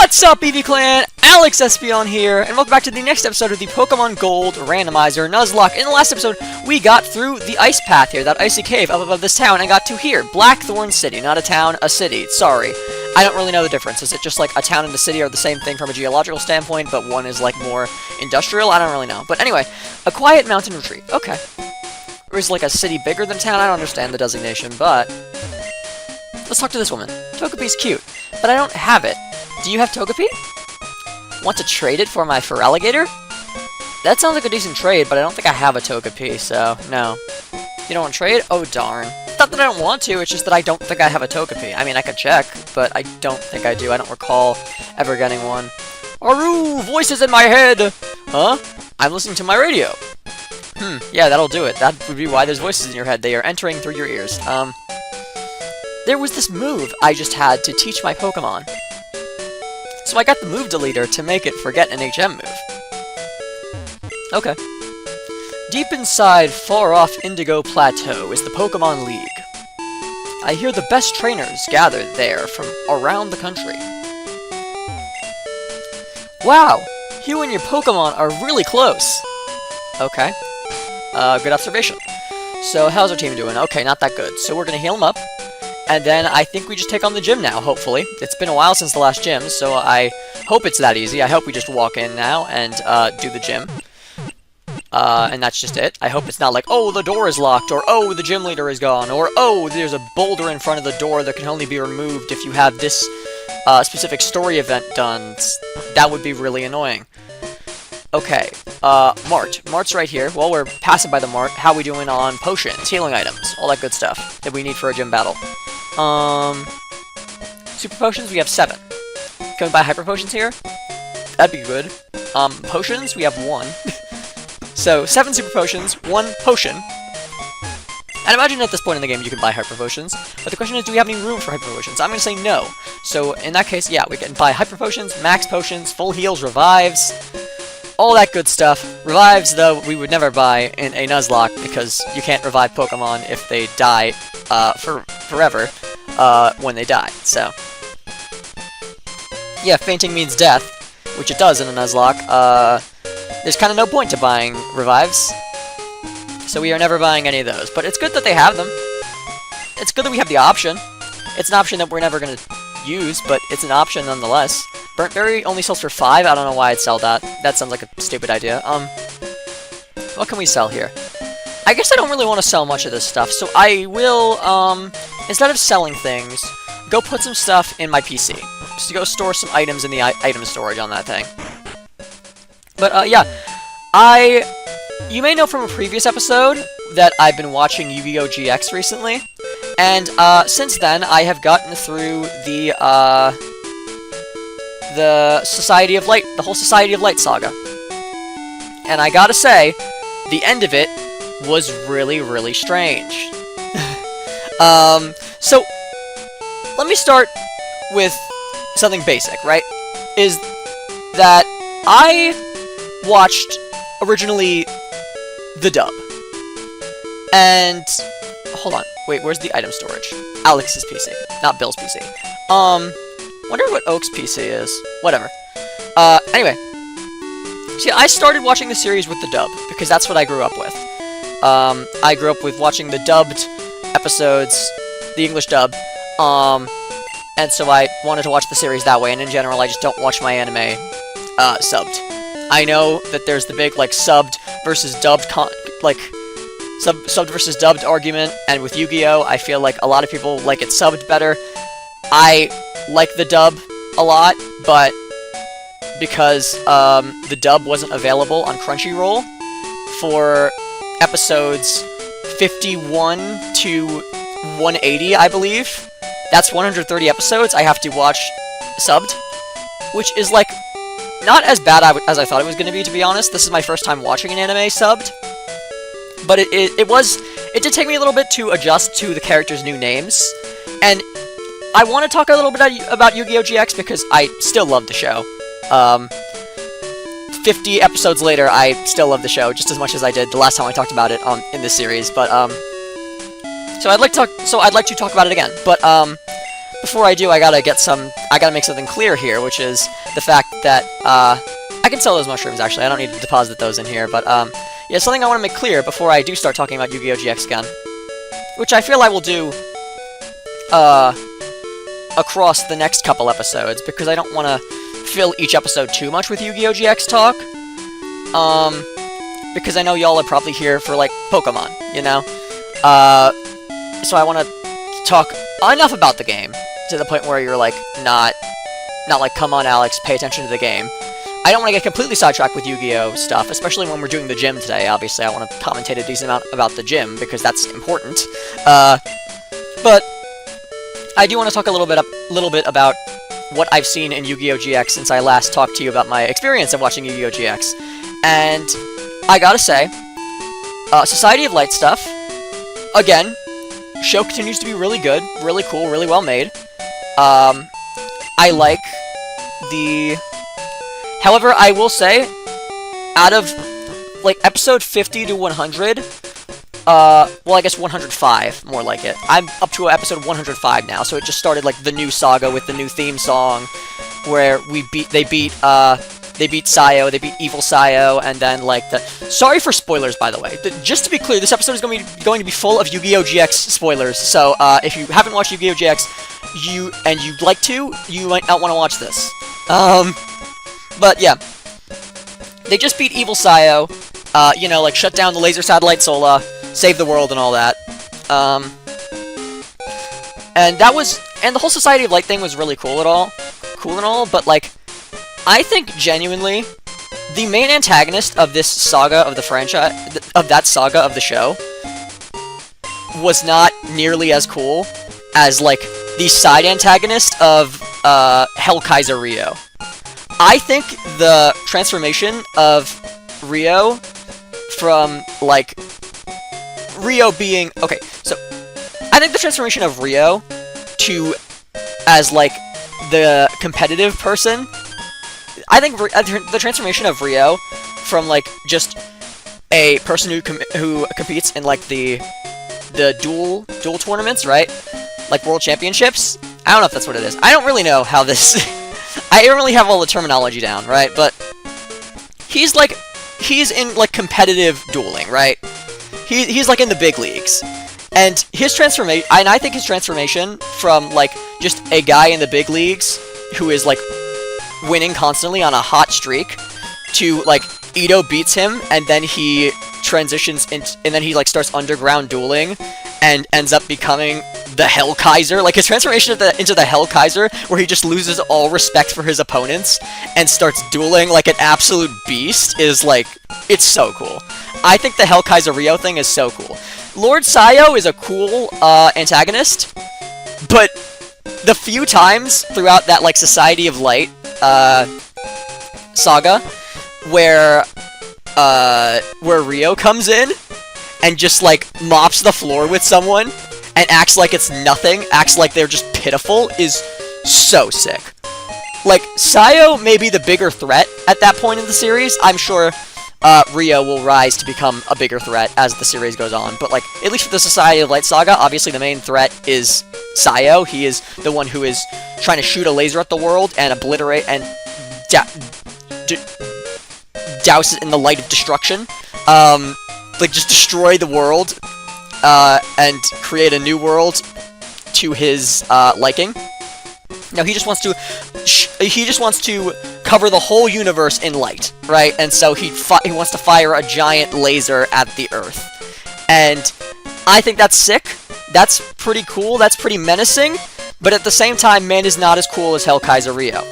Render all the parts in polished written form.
What's up, EV Clan? Alex Espion here, and welcome back to the next episode of the Pokemon Gold Randomizer Nuzlocke. In the last episode, we got through the ice path here, that icy cave up above this town, and got to here, Blackthorn City. Not a town, a city. Sorry. I don't really know the difference. Is it just like a town and a city are the same thing from a geological standpoint, but one is like more industrial? I don't really know. But anyway, a quiet mountain retreat. Okay. Or is like a city bigger than town? I don't understand the designation, but let's talk to this woman. Togepi's cute, but I don't have it. Do you have Togepi? Want to trade it for my Feraligatr? That sounds like a decent trade, but I don't think I have a Togepi, so no. You don't want to trade? Oh darn. It's not that I don't want to, it's just that I don't think I have a Togepi. I mean, I could check, but I don't think I do. I don't recall ever getting one. Aru! Voices in my head! Huh? I'm listening to my radio. Yeah, that'll do it. That would be why there's voices in your head. They are entering through your ears. There was this move I just had to teach my Pokemon. So I got the move deleter to make it forget an HM move. Okay. Deep inside far-off Indigo Plateau is the Pokemon League. I hear the best trainers gathered there from around the country. Wow! You and your Pokemon are really close! Okay. Good observation. So, how's our team doing? Okay, not that good. So we're gonna heal them up. And then I think we just take on the gym now, hopefully. It's been a while since the last gym, so I hope it's that easy. I hope we just walk in now and do the gym. And that's just it. I hope it's not like, oh, the door is locked, or oh, the gym leader is gone, or oh, there's a boulder in front of the door that can only be removed if you have this specific story event done. That would be really annoying. Okay, Mart. Mart's right here. While we're passing by the Mart, how we doing on potions, healing items, all that good stuff that we need for a gym battle? Super potions, we have 7. Can we buy hyper potions here? That'd be good. Potions, we have 1. So, 7 super potions, 1 potion. And imagine at this point in the game you can buy hyper potions, but the question is, do we have any room for hyper potions? I'm gonna say no. So, in that case, yeah, we can buy hyper potions, max potions, full heals, revives, all that good stuff. Revives, though, we would never buy in a Nuzlocke, because you can't revive Pokemon if they die, forever, when they die, so. Yeah, fainting means death, which it does in a Nuzlocke. There's kind of no point to buying revives, so we are never buying any of those. But it's good that they have them. It's good that we have the option. It's an option that we're never going to use, but it's an option nonetheless. Burnt Berry only sells for 5. I don't know why I'd sell that. That sounds like a stupid idea. What can we sell here? I guess I don't really want to sell much of this stuff, so I will, instead of selling things, go put some stuff in my PC. Just to go store some items in the item storage on that thing. But, yeah, you may know from a previous episode that I've been watching Yu-Gi-Oh! GX recently, and, since then, I have gotten through the Society of Light, the whole Society of Light saga. And I gotta say, the end of it was really, really strange. So, let me start with something basic, right? Is that I watched, originally, the dub. And, hold on, wait, where's the item storage? Alex's PC, not Bill's PC. Wonder what Oak's PC is. Whatever. Anyway. See, I started watching the series with the dub, because that's what I grew up with. I grew up with watching the dubbed episodes, the English dub, and so I wanted to watch the series that way, and in general, I just don't watch my anime, subbed. I know that there's the big, like, subbed versus dubbed, subbed versus dubbed argument, and with Yu-Gi-Oh! I feel like a lot of people like it subbed better. I like the dub a lot, but because, the dub wasn't available on Crunchyroll for episodes 51 to 180, I believe. That's 130 episodes I have to watch subbed, which is, like, not as bad as I thought it was going to be, to be honest. This is my first time watching an anime subbed, but it did take me a little bit to adjust to the characters' new names, and I want to talk a little bit about Yu-Gi-Oh! GX because I still love the show. 50 episodes later, I still love the show just as much as I did the last time I talked about it in this series. But so I'd like to talk about it again. But before I do, I gotta make something clear here, which is the fact that, I can sell those mushrooms, actually. I don't need to deposit those in here, but, yeah, something I want to make clear before I do start talking about Yu-Gi-Oh! GX again, which I feel I will do, across the next couple episodes, because I don't want to fill each episode too much with Yu-Gi-Oh! GX talk, because I know y'all are probably here for, like, Pokemon, you know? So I want to talk enough about the game, to the point where you're, like, not like, come on, Alex, pay attention to the game. I don't want to get completely sidetracked with Yu-Gi-Oh! Stuff, especially when we're doing the gym today. Obviously, I want to commentate a decent amount about the gym, because that's important. But I do want to talk a little bit about what I've seen in Yu-Gi-Oh! GX since I last talked to you about my experience of watching Yu-Gi-Oh! GX. And I gotta say, Society of Light stuff, again, show continues to be really good, really cool, really well made. I like the... However, I will say, out of, like, episode 50 to 100, well, I guess 105, more like it. I'm up to episode 105 now, so it just started, like, the new saga with the new theme song, where they beat Sayo, they beat Evil Sayo, and then, like, sorry for spoilers, by the way. Just to be clear, this episode is going to be full of Yu-Gi-Oh! GX spoilers, so, if you haven't watched Yu-Gi-Oh! GX, and you'd like to, you might not want to watch this. But, yeah. They just beat Evil Sayo, you know, like, shut down the laser satellite Sola, save the world and all that. And the whole Society of Light thing was really cool and all, but, like, I think, genuinely, the main antagonist of this saga of the franchise, of that saga of the show, was not nearly as cool as, like, the side antagonist of, Hellkaiser Rio. I think the transformation of Rio from, like, Rio being... Okay, so, I think the transformation of Rio to, as, like, the competitive person, I think the transformation of Rio from, like, just a person who competes in, like, the duel tournaments, right? Like, World Championships? I don't know if that's what it is. I don't really know how this... I don't really have all the terminology down, right? But he's in, like, competitive dueling, right? He's, like, in the big leagues. And his transformation... And I think his transformation from, like, just a guy in the big leagues who is, like, winning constantly on a hot streak to, like, Ito beats him, and then he transitions into... And then he, like, starts underground dueling and ends up becoming the Hellkaiser. Like, his transformation into the Hellkaiser, where he just loses all respect for his opponents and starts dueling like an absolute beast, is, like, it's so cool. I think the Hellkaiser Rio thing is so cool. Lord Sayo is a cool, antagonist, but the few times throughout that, like, Society of Light, saga, where Rio comes in and just, like, mops the floor with someone and acts like it's nothing, acts like they're just pitiful, is so sick. Like, Sayo may be the bigger threat at that point in the series. I'm sure Rio will rise to become a bigger threat as the series goes on. But, like, at least for the Society of Light saga, obviously the main threat is Sayo. He is the one who is trying to shoot a laser at the world and obliterate and douse it in the light of destruction. Like, just destroy the world, and create a new world to his, liking. Now, he just wants to cover the whole universe in light, right? And so he wants to fire a giant laser at the Earth. And I think that's sick. That's pretty cool. That's pretty menacing. But at the same time, man is not as cool as Hellkaiser Rio.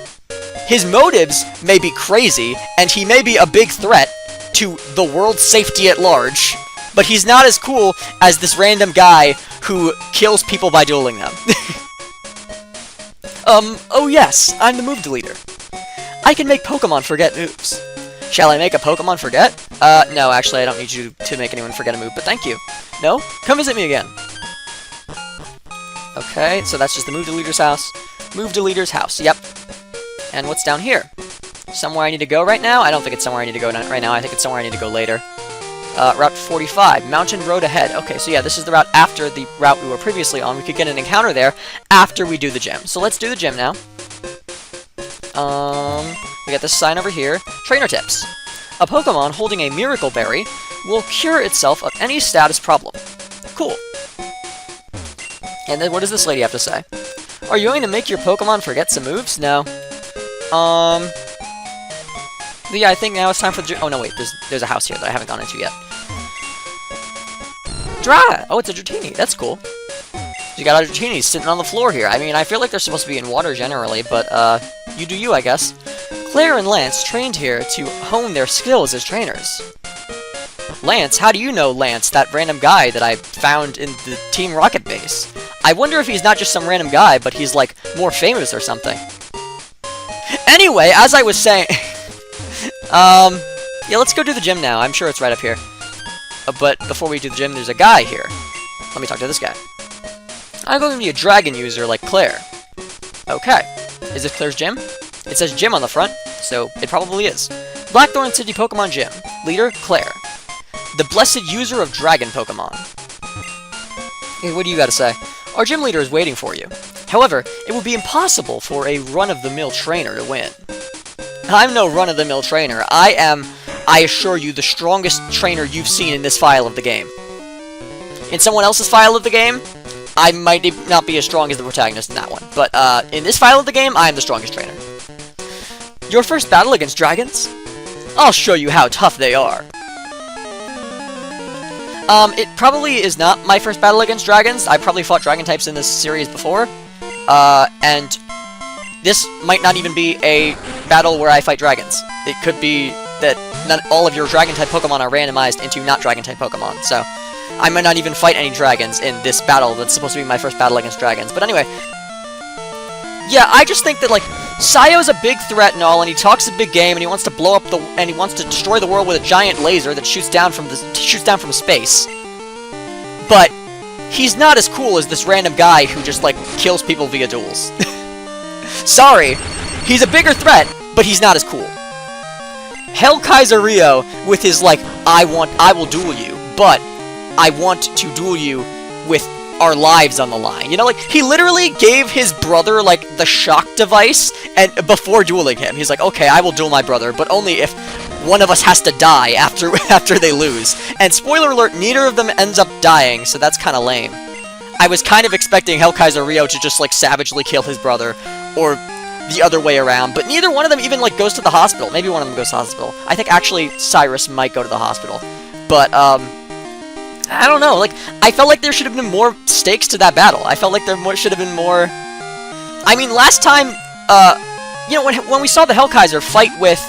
His motives may be crazy, and he may be a big threat to the world's safety at large, but he's not as cool as this random guy who kills people by dueling them. Oh yes, I'm the move deleter. I can make Pokemon forget moves. Shall I make a Pokemon forget? No, actually, I don't need you to make anyone forget a move, but thank you. No? Come visit me again. Okay, so that's just the move deleter's house. Move deleter's house, yep. And what's down here? Somewhere I need to go right now? I don't think it's somewhere I need to go right now. I think it's somewhere I need to go later. Route 45, mountain road ahead. Okay, so yeah, this is the route after the route we were previously on. We could get an encounter there after we do the gym. So let's do the gym now. We got this sign over here. Trainer tips. A Pokemon holding a Miracle Berry will cure itself of any status problem. Cool. And then what does this lady have to say? Are you going to make your Pokemon forget some moves? No. Yeah, I think now it's time for the... Oh, no, wait. There's a house here that I haven't gone into yet. Oh, it's a Dratini. That's cool. You got a Dratini sitting on the floor here. I mean, I feel like they're supposed to be in water generally, but, you do you, I guess. Claire and Lance trained here to hone their skills as trainers. Lance? How do you know Lance, that random guy that I found in the Team Rocket base? I wonder if he's not just some random guy, but he's, like, more famous or something. Anyway, as I was saying... yeah, let's go do the gym now. I'm sure it's right up here. But before we do the gym, there's a guy here. Let me talk to this guy. I'm going to be a dragon user like Claire. Okay. Is this Claire's gym? It says gym on the front, so it probably is. Blackthorn City Pokemon Gym. Leader, Claire. The blessed user of dragon Pokemon. Hey, what do you got to say? Our gym leader is waiting for you. However, it would be impossible for a run-of-the-mill trainer to win. I'm no run-of-the-mill trainer. I am, I assure you, the strongest trainer you've seen in this file of the game. In someone else's file of the game, I might not be as strong as the protagonist in that one. But, in this file of the game, I am the strongest trainer. Your first battle against dragons? I'll show you how tough they are. It probably is not my first battle against dragons. I probably fought dragon types in this series before. And this might not even be a battle where I fight dragons. It could be that not all of your dragon-type Pokemon are randomized into not dragon-type Pokemon, so I might not even fight any dragons in this battle that's supposed to be my first battle against dragons. But anyway, yeah, I just think that, like, Sayo's a big threat and all, and he talks a big game, and he wants to blow up and he wants to destroy the world with a giant laser that shoots down from space. But he's not as cool as this random guy who just, like, kills people via duels. Sorry, he's a bigger threat, but he's not as cool. Hellkaiser Rio with his, like, I will duel you, but I want to duel you with our lives on the line. You know, like, he literally gave his brother, like, the shock device, and before dueling him, he's like, okay, I will duel my brother, but only if one of us has to die after they lose. And spoiler alert, neither of them ends up dying, so that's kind of lame. I was kind of expecting Hellkaiser Rio to just, like, savagely kill his brother, or the other way around, but neither one of them even, like, goes to the hospital. Maybe one of them goes to the hospital. I think, actually, Cyrus might go to the hospital. But, I don't know, like, I felt like there should have been more stakes to that battle. I felt like there should have been more... I mean, last time, you know, when we saw the Hellkaiser fight with,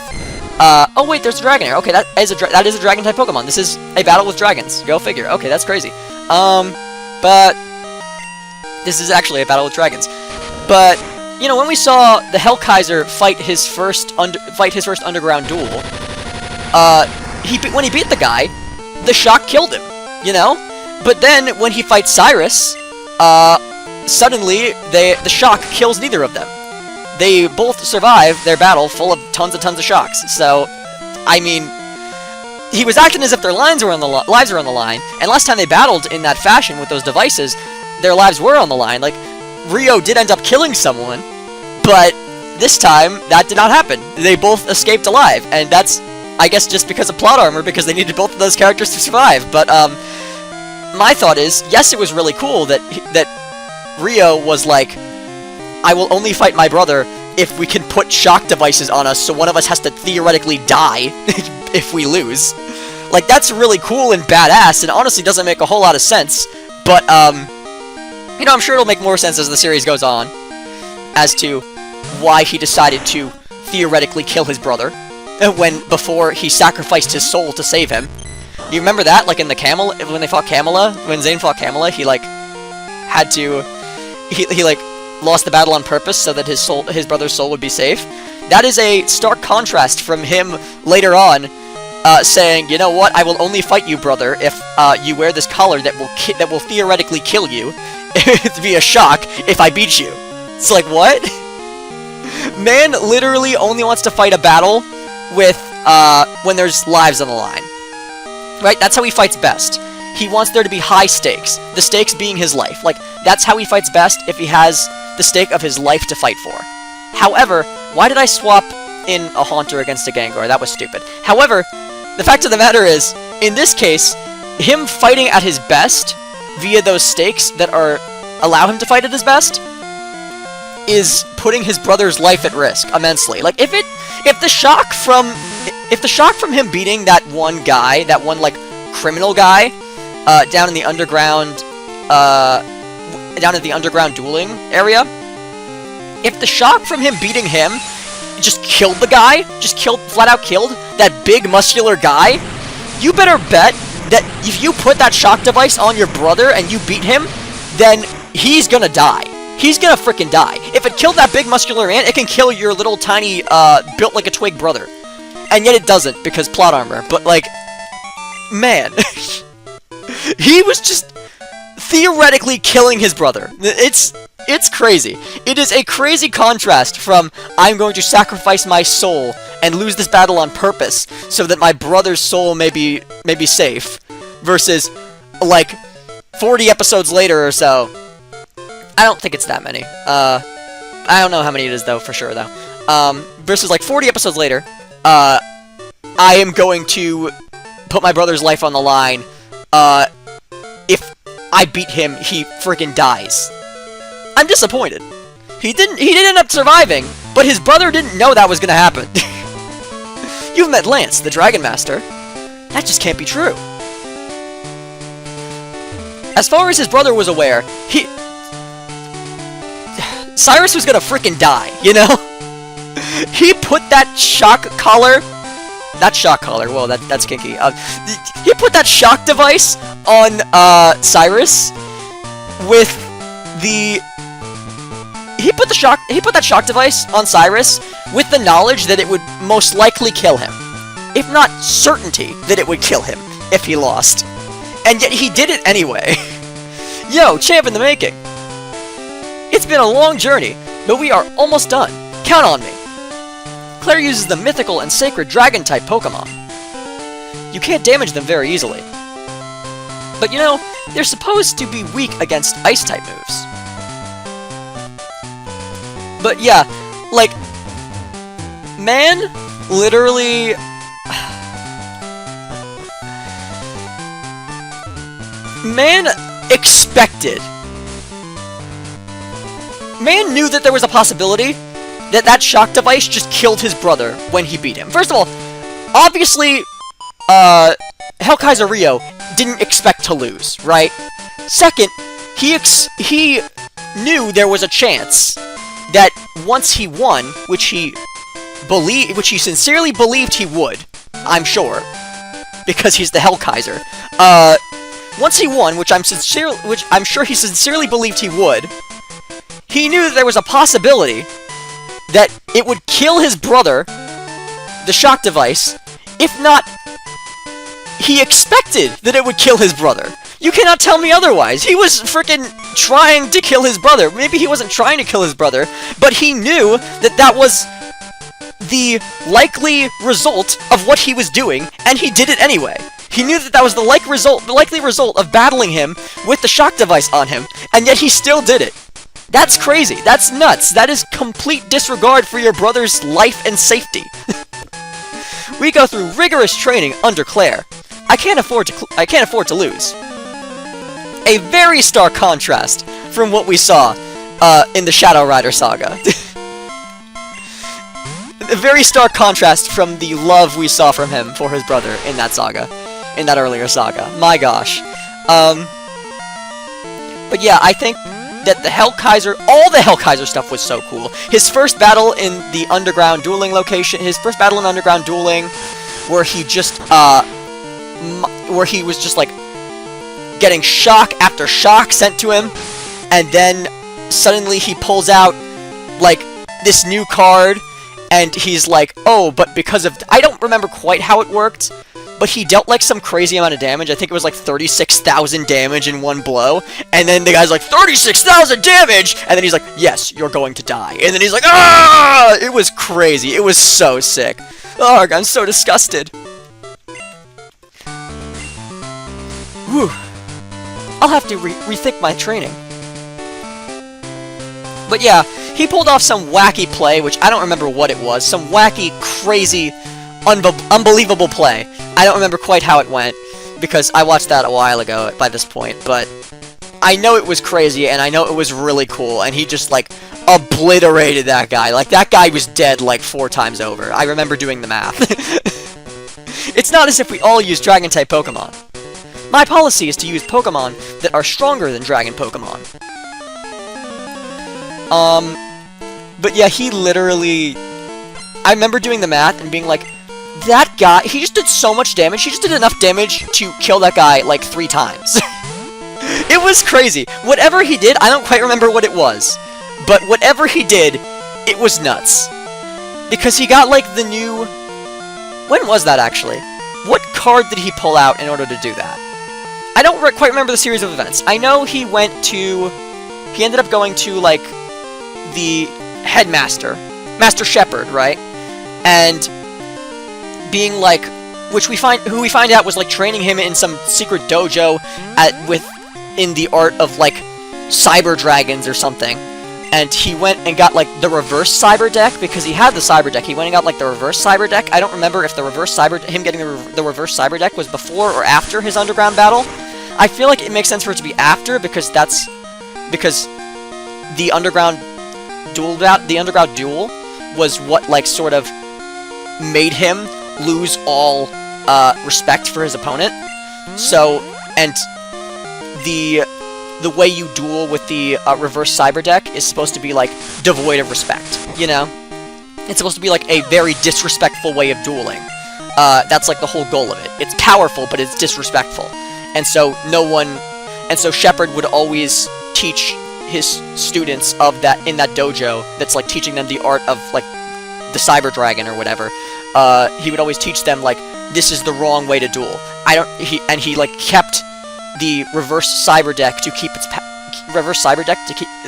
oh wait, there's a dragon here. Okay, that is a dragon-type Pokemon. This is a battle with dragons. Go figure. Okay, that's crazy. But this is actually a battle with dragons. But, you know, when we saw the Hellkaiser fight his first underground duel, when he beat the guy, the shock killed him. You know? But then, when he fights Cyrus, suddenly, the shock kills neither of them. They both survive their battle full of tons of shocks. So, I mean, he was acting as if their lives were on the line, and last time they battled in that fashion with those devices, their lives were on the line. Like, Rio did end up killing someone, but this time, that did not happen. They both escaped alive, and that's, I guess, just because of plot armor, because they needed both of those characters to survive. But, my thought is, yes, it was really cool that Rio was like, I will only fight my brother if we can put shock devices on us, so one of us has to theoretically die if we lose. Like, that's really cool and badass, and honestly doesn't make a whole lot of sense, but, you know, I'm sure it'll make more sense as the series goes on, as to why he decided to theoretically kill his brother, before he sacrificed his soul to save him. Do you remember that, like, in the when they fought Camilla? When Zane fought Camilla, he, like, had to... He like, lost the battle on purpose so that his brother's soul would be safe. That is a stark contrast from him later on, saying, you know what, I will only fight you, brother, if, you wear this collar that will theoretically kill you via shock if I beat you. It's like, what? Man literally only wants to fight a battle with, when there's lives on the line. Right? That's how he fights best. He wants there to be high stakes. The stakes being his life. Like, that's how he fights best if he has the stake of his life to fight for. However, why did I swap in a Haunter against a Gengar? That was stupid. However, the fact of the matter is, in this case, him fighting at his best via those stakes that allow him to fight at his best is putting his brother's life at risk immensely. Like, if the shock from him beating that one guy, that one like criminal guy, down in the underground, down at the underground dueling area, if the shock from him beating him just killed the guy, flat out killed that big muscular guy, you better bet that if you put that shock device on your brother and you beat him, then he's gonna die. He's gonna frickin' die. If it killed that big muscular ant, it can kill your little tiny, built like a twig brother. And yet it doesn't, because plot armor. But, like, man. He was just theoretically killing his brother. It's crazy. It is a crazy contrast from, I'm going to sacrifice my soul and lose this battle on purpose so that my brother's soul may be safe, versus, like, 40 episodes later or so. I don't think it's that many. I don't know how many it is, though, for sure, though. Versus, like, 40 episodes later, I am going to put my brother's life on the line. If I beat him, he freaking dies. I'm disappointed. He didn't end up surviving, but his brother didn't know that was gonna happen. You've met Lance, the Dragon Master. That just can't be true. As far as his brother was aware, Cyrus was gonna freaking die, you know? He put that shock collar... That shock collar, whoa, that's kinky. He put that shock device on, Cyrus with the... He put that shock device on Cyrus with the knowledge that it would most likely kill him. If not certainty that it would kill him if he lost. And yet he did it anyway. Yo, champ in the making. It's been a long journey, but we are almost done. Count on me. Claire uses the mythical and sacred dragon-type Pokemon. You can't damage them very easily. But you know, they're supposed to be weak against ice-type moves. But yeah, like, man literally... Man expected. Man knew that there was a possibility that that shock device just killed his brother when he beat him. First of all, obviously, Hellkaiser Rio didn't expect to lose, right? Second, he knew there was a chance that once he won, which he sincerely believed he would, I'm sure, because he's the Hellkaiser. Once he won, which I'm sure he sincerely believed he would, he knew that there was a possibility that it would kill his brother, the shock device. If not, he expected that it would kill his brother. You cannot tell me otherwise. He was freaking trying to kill his brother. Maybe he wasn't trying to kill his brother, but he knew that that was the likely result of what he was doing, and he did it anyway. He knew that that was the likely result of battling him with the shock device on him, and yet he still did it. That's crazy. That's nuts. That is complete disregard for your brother's life and safety. We go through rigorous training under Claire. I can't afford to lose. A very stark contrast from what we saw in the Shadow Rider saga. A very stark contrast from the love we saw from him for his brother in that saga, in that earlier saga. My gosh. But yeah, I think that all the Hellkaiser stuff was so cool. His first battle in the underground dueling location, his first battle in underground dueling, where he just, where he was just like getting shock after shock sent to him, and then suddenly he pulls out like this new card, and he's like, oh, but because of, I don't remember quite how it worked, but he dealt like some crazy amount of damage. I think it was like 36,000 damage in one blow. And then the guy's like, 36,000 damage! And then he's like, yes, you're going to die. And then he's like, ah! It was crazy. It was so sick. Oh, I'm so disgusted. Whew. I'll have to rethink my training. But yeah, he pulled off some wacky play, which I don't remember what it was. Some wacky, crazy, unbelievable play. I don't remember quite how it went, because I watched that a while ago by this point, but I know it was crazy, and I know it was really cool, and he just, like, obliterated that guy. Like, that guy was dead, like, 4 times over. I remember doing the math. It's not as if we all use Dragon-type Pokemon. My policy is to use Pokemon that are stronger than Dragon Pokemon. But yeah, he literally... I remember doing the math and being like, that guy, he just did so much damage, he just did enough damage to kill that guy, like, 3 times. It was crazy. Whatever he did, I don't quite remember what it was. But whatever he did, it was nuts. Because he got, like, the new... When was that, actually? What card did he pull out in order to do that? I don't quite remember the series of events. I know he went to... He ended up going to, like, the headmaster. Master Shepherd, right? And being, like... Who we find out was, like, training him in some secret dojo in the art of, like, cyber dragons or something. And he went and got, like, the reverse cyber deck, because he had the cyber deck. He went and got, like, the reverse cyber deck. I don't remember if him getting the reverse cyber deck was before or after his underground battle. I feel like it makes sense for it to be after, because the underground duel was what, like, sort of made him lose all respect for his opponent. So, and the way you duel with the reverse cyber deck is supposed to be, like, devoid of respect, you know? It's supposed to be, like, a very disrespectful way of dueling. That's, like, the whole goal of it. It's powerful, but it's disrespectful. And so Shepard would always teach his students in that dojo that's, like, teaching them the art of, like, the cyber dragon or whatever. He would always teach them, like, this is the wrong way to duel. He like, kept the reverse cyber deck to keep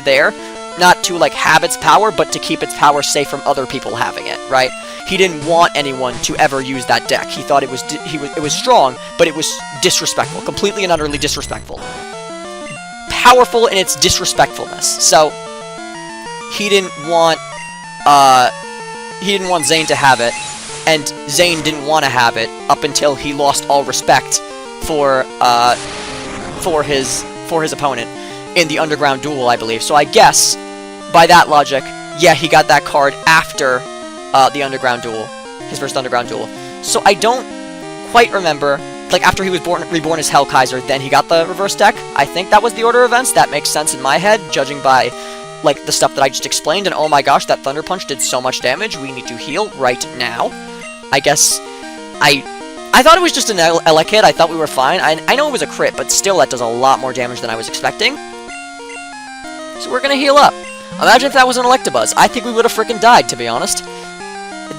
there, not to, like, have its power, but to keep its power safe from other people having it, right? He didn't want anyone to ever use that deck. He thought it was strong, but it was disrespectful, completely and utterly disrespectful. Powerful in its disrespectfulness. So he didn't want Zane to have it, and Zane didn't want to have it up until he lost all respect for his opponent in the underground duel, I believe. So I guess, by that logic, yeah, he got that card after the underground duel, his first underground duel. So I don't quite remember, like, after he was reborn as Hellkaiser, then he got the reverse deck. I think that was the order of events. That makes sense in my head, judging by, like, the stuff that I just explained. And oh my gosh, that Thunder Punch did so much damage. We need to heal right now. I guess I thought it was just an Elekid. I thought we were fine. I know it was a crit, but still that does a lot more damage than I was expecting. So we're gonna heal up. Imagine if that was an Electabuzz. I think we would have freaking died, to be honest.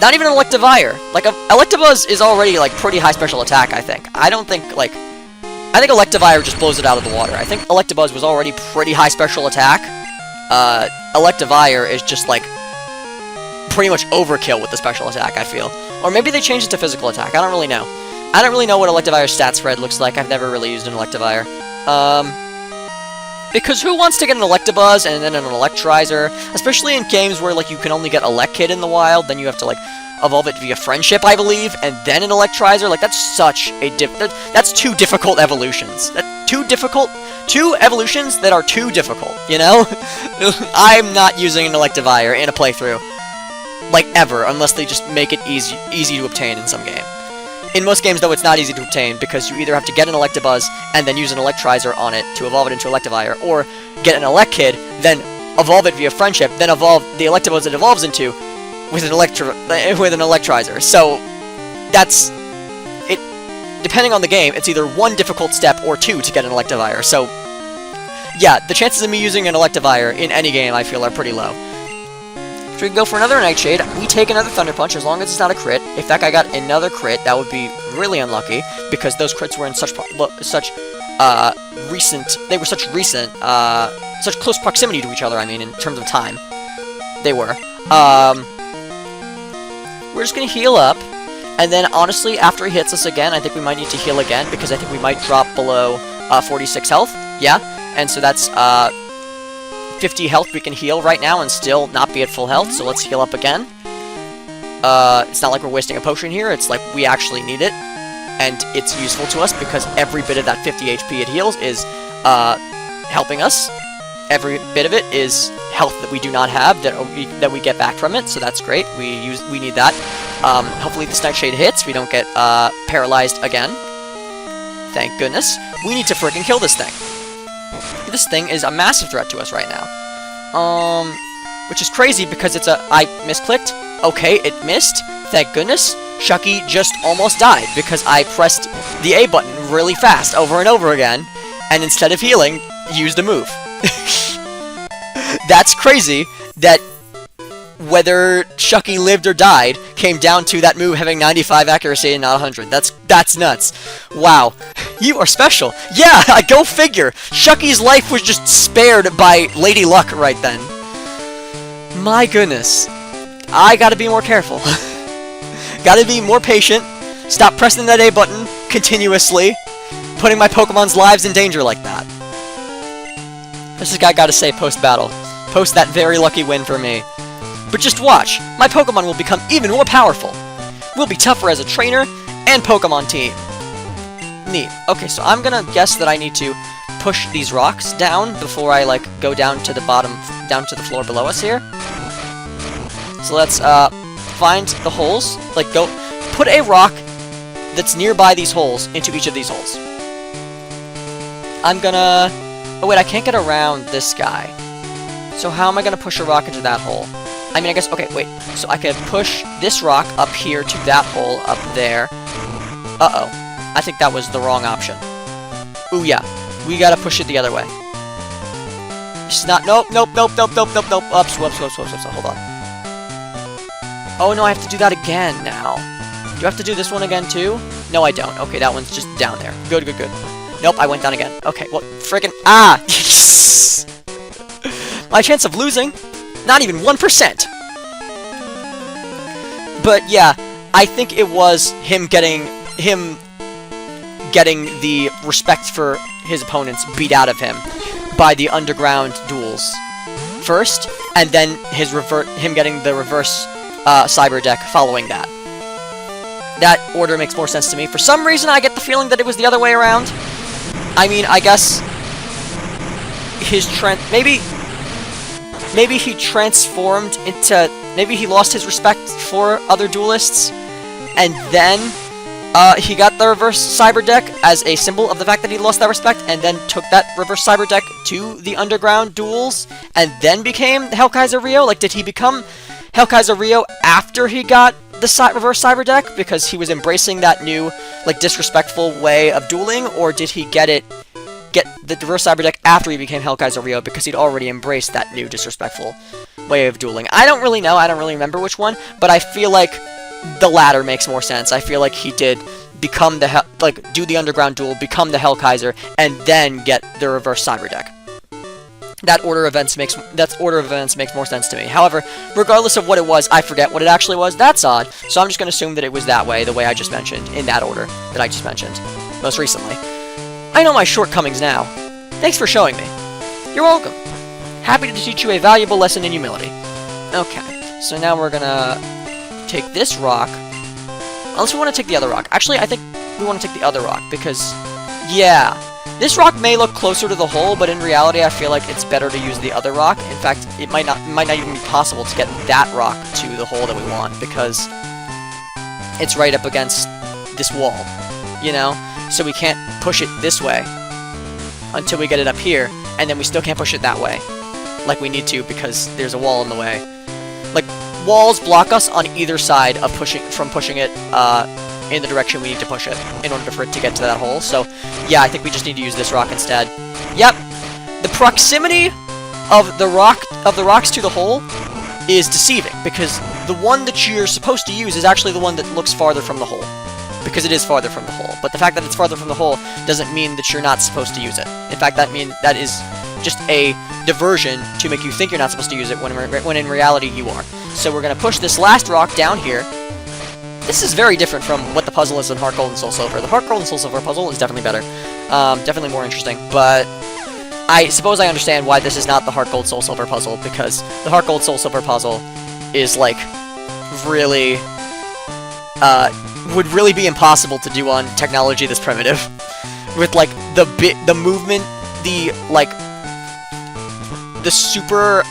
Not even an Electivire. Like, Electabuzz is already, like, pretty high special attack, I think. I think Electivire just blows it out of the water. I think Electabuzz was already pretty high special attack. Electivire is just, like, pretty much overkill with the special attack, I feel. Or maybe they changed it to physical attack. I don't really know. I don't really know what Electivire's stat spread looks like. I've never really used an Electivire. Because who wants to get an Electabuzz and then an Electrizer? Especially in games where, like, you can only get Elekid in the wild, then you have to, like, evolve it via Friendship, I believe, and then an Electrizer. Like, that's such a that's 2 difficult evolutions. Two evolutions that are too difficult, you know? I'm not using an Electivire in a playthrough, like, ever, unless they just make it easy to obtain in some game. In most games, though, it's not easy to obtain, because you either have to get an Electabuzz and then use an Electrizer on it to evolve it into Electivire, or get an Elekid, then evolve it via Friendship, then evolve the Electabuzz it evolves into with an Electrizer. So, that's... Depending on the game, it's either 1 difficult step or 2 to get an Electivire. So, yeah, the chances of me using an Electivire in any game, I feel, are pretty low. So we can go for another Nightshade. We take another Thunder Punch as long as it's not a crit. If that guy got another crit, that would be really unlucky, because those crits were in such close proximity to each other, I mean, in terms of time. They were. We're just gonna heal up, and then, honestly, after he hits us again, I think we might need to heal again, because I think we might drop below 46 health. Yeah, and so that's 50 health we can heal right now and still not be at full health, so let's heal up again. It's not like we're wasting a potion here, it's like we actually need it, and it's useful to us because every bit of that 50 HP it heals is helping us. Every bit of it is health that we do not have that we get back from it, so that's great. We need that. Hopefully this Nightshade hits, we don't get paralyzed again. Thank goodness. We need to freaking kill this thing. This thing is a massive threat to us right now. Which is crazy because it's I misclicked. Okay, it missed. Thank goodness. Shucky just almost died because I pressed the A button really fast over and over again, and instead of healing, used a move. That's crazy that whether Shucky lived or died came down to that move having 95 accuracy and not 100. That's nuts. Wow. You are special. Yeah, go figure. Shucky's life was just spared by Lady Luck right then. My goodness. I gotta be more careful. Gotta be more patient. Stop pressing that A button continuously, putting my Pokemon's lives in danger like that. This guy gotta say post-battle. Post that very lucky win for me. But just watch. My Pokemon will become even more powerful. We'll be tougher as a trainer and Pokemon team. Neat. Okay, so I'm gonna guess that I need to push these rocks down before I, like, go down to the bottom, down to the floor below us here. So let's, find the holes. Like, go put a rock that's nearby these holes into each of these holes. I'm gonna... Oh, wait, I can't get around this guy. So how am I gonna push a rock into that hole? I mean, I guess... Okay, wait. So I could push this rock up here to that hole up there. Uh-oh. I think that was the wrong option. Ooh, yeah. We gotta push it the other way. It's not... Nope, nope, nope, nope, nope, nope, nope. Oops, whoops, whoops, whoops, whoops. Hold on. Oh, no, I have to do that again now. Do I have to do this one again, too? No, I don't. Okay, that one's just down there. Good, good, good. Nope, I went down again. Okay, well, friggin... Ah! My chance of losing? Not even 1%! But, yeah, I think it was him getting the respect for his opponents beat out of him by the underground duels first, and then him getting the reverse cyber deck following that. That order makes more sense to me. For some reason, I get the feeling that it was the other way around. I mean, I guess his maybe he transformed into... Maybe he lost his respect for other duelists, and then he got the reverse cyber deck as a symbol of the fact that he lost that respect, and then took that reverse cyber deck to the underground duels, and then became Hellkaiser Rio? Like, did he become Hellkaiser Rio after he got the reverse cyber deck because he was embracing that new, like, disrespectful way of dueling, or did he get the reverse cyber deck after he became Hellkaiser Rio because he'd already embraced that new disrespectful way of dueling? I don't really know. I don't really remember which one, but I feel like the latter makes more sense. I feel like he did become do the underground duel, become the Hellkaiser, and then get the reverse cyber deck. That order of events makes more sense to me. However, regardless of what it was, I forget what it actually was. That's odd. So I'm just going to assume that it was that way, the way I just mentioned, in that order that I just mentioned most recently. I know my shortcomings now. Thanks for showing me. You're welcome. Happy to teach you a valuable lesson in humility. Okay, so now we're gonna take this rock. Unless we want to take the other rock. Actually, I think we want to take the other rock because, yeah, this rock may look closer to the hole, but in reality, I feel like it's better to use the other rock. In fact, it might not even be possible to get that rock to the hole that we want because it's right up against this wall, you know? So we can't push it this way until we get it up here, and then we still can't push it that way like we need to because there's a wall in the way. Like, walls block us on either side of pushing it in the direction we need to push it in order for it to get to that hole. So yeah, I think we just need to use this rock instead. Yep, the proximity of the rocks to the hole is deceiving because the one that you're supposed to use is actually the one that looks farther from the hole, because it is farther from the hole. But the fact that it's farther from the hole doesn't mean that you're not supposed to use it. In fact, that is just a diversion to make you think you're not supposed to use it when in reality you are. So we're going to push this last rock down here. This is very different from what the puzzle is in Heart Gold and Soul Silver. The Heart Gold and Soul Silver puzzle is definitely better. Definitely more interesting, but I suppose I understand why this is not the Heart Gold Soul Silver puzzle, because the Heart Gold Soul Silver puzzle is, like, really, would really be impossible to do on technology this primitive. With, like, the movement, the, like, the super,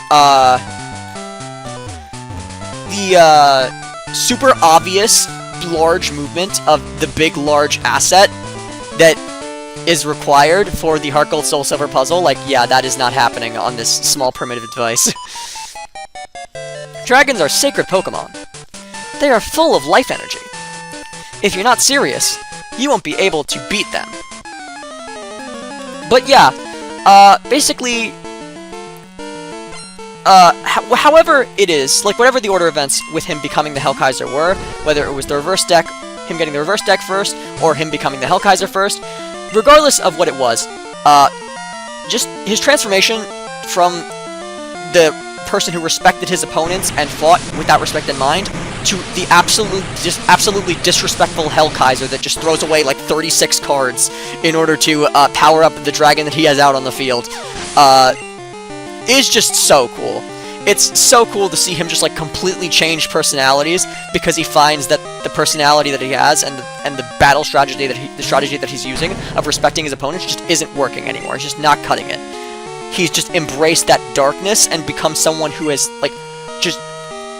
super obvious large movement of the big large asset that is required for the Heart Gold Soul Silver puzzle. Like, yeah, that is not happening on this small primitive device. Dragons are sacred Pokemon. They are full of life energy. If you're not serious, you won't be able to beat them. But yeah, basically, however it is, like, whatever the order of events with him becoming the Hellkaiser were, whether it was the reverse deck, him getting the reverse deck first, or him becoming the Hellkaiser first, regardless of what it was, just his transformation from the person who respected his opponents and fought with that respect in mind, to the absolutely disrespectful Hellkaiser that just throws away like 36 cards in order to power up the dragon that he has out on the field, is just so cool. It's so cool to see him just like completely change personalities because he finds that the personality that he has and the battle strategy that he's using of respecting his opponents just isn't working anymore. It's just not cutting it. He's just embraced that darkness and become someone who is like just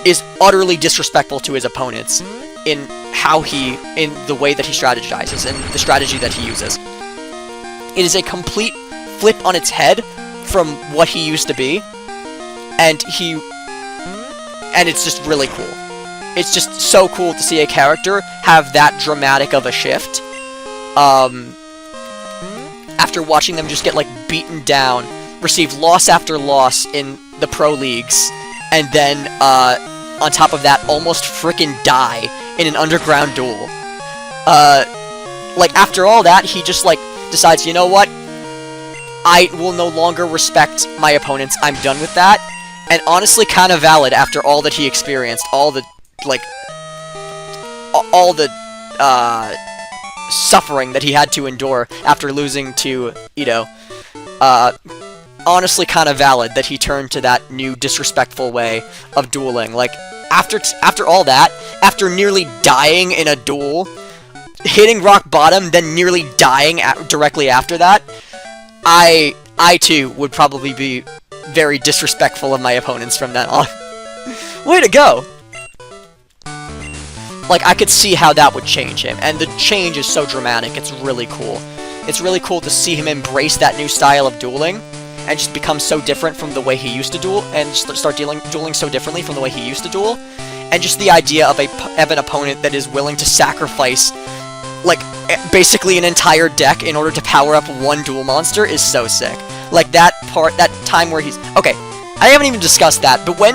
is utterly disrespectful to his opponents in the way that he strategizes and the strategy that he uses. It is a complete flip on its head from what he used to be, and it's just really cool. It's just so cool to see a character have that dramatic of a shift, after watching them just get, like, beaten down, receive loss after loss in the pro leagues, and then, on top of that, almost frickin' die in an underground duel. Like, after all that, he just, like, decides, you know what? I will no longer respect my opponents. I'm done with that. And honestly, kind of valid after all that he experienced, all the, like, all the, suffering that he had to endure after losing to Ito. Honestly, kind of valid that he turned to that new disrespectful way of dueling. Like, after all that, after nearly dying in a duel, hitting rock bottom, then nearly dying directly after that, I too would probably be very disrespectful of my opponents from then on. Way to go! Like, I could see how that would change him, and the change is so dramatic, it's really cool. It's really cool to see him embrace that new style of dueling, and just become so different from the way he used to duel, and just start dueling so differently from the way he used to duel, and just the idea of an opponent that is willing to sacrifice, like, basically an entire deck in order to power up one duel monster is so sick. Like, that time where he's... Okay, I haven't even discussed that, but when